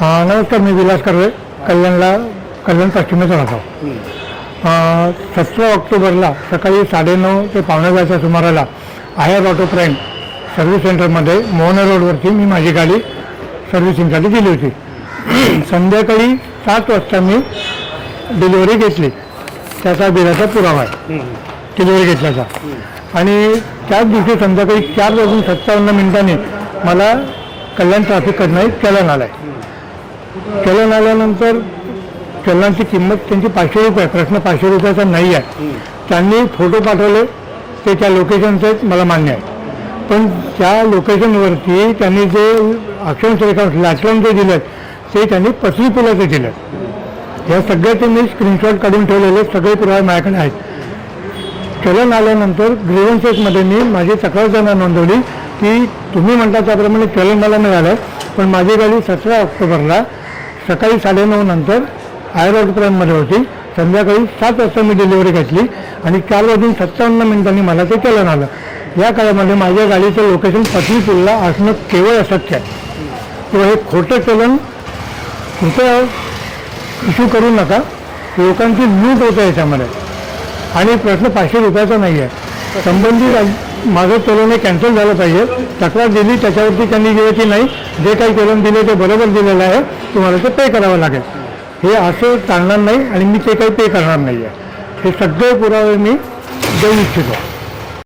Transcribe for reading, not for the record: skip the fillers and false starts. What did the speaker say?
नमस्कार, मी विलास कर्वे, कल्याण पश्चिमेचा राहतो. 17 ऑक्टोबरला सकाळी 9:30 ते 9:45च्या सुमाराला आयर ऑटो प्राईम सर्व्हिस सेंटरमध्ये मोहना रोडवरती मी माझी गाडी सर्व्हिसिंगसाठी दिली होती. संध्याकाळी 7 वाजता मी डिलिव्हरी घेतली. त्याचा बिलाचा पुरावा आहे डिलिव्हरी घेतल्याचा. आणि त्याच दिवशी संध्याकाळी 4:57 मला कल्याण ट्रॅफिककडनं चलन आलं आहे. चलन आल्यानंतर चलनाची किंमत त्यांची 500 रुपये, प्रश्न 500 रुपयाचा नाही आहे. त्यांनी फोटो पाठवले, ते त्या लोकेशनचे मला मान्य आहे. पण त्या लोकेशनवरती त्यांनी जे अक्षरशः लॅटरन जे दिले ते त्यांनी पसरी पुलाचे दिले. या सगळ्याचे मी स्क्रीनशॉट काढून ठेवलेले सगळे पुरावे माझ्याकडे आहेत. चलन आल्यानंतर ग्रीव्हन्सेसमध्ये मी माझी तक्रार त्यांना नोंदवली की तुम्ही म्हणता त्याप्रमाणे चलन मला मिळालं, पण माझी गाडी 17 ऑक्टोबरला सकाळी 9:30 नंतर आयर ऑटो प्राईममध्ये होती. संध्याकाळी 7 वाजता मी डिलिव्हरी घेतली आणि 4:57 मला ते चलन आलं. या काळामध्ये माझ्या गाडीचं लोकेशन पसरी पुलला असणं केवळ अशक्य आहे. किंवा हे खोटं चलन कुठं इश्यू करू नका. लोकांची लूट होते याच्यामध्ये. आणि प्रश्न 500 रुपयाचा नाही आहे. संबंधित माझं चलन हे कॅन्सल झालं पाहिजे. तक्रार दिली, त्याच्यावरती त्यांनी दिलं की नाही, जे काही चलन दिले ते बरोबर दिलेलं आहे, तुम्हाला ते पे करावं लागेल. हे असं चालणार नाही आणि मी ते काही पे करणार नाही आहे. हे सगळे पुरावे मी देऊ इच्छितो.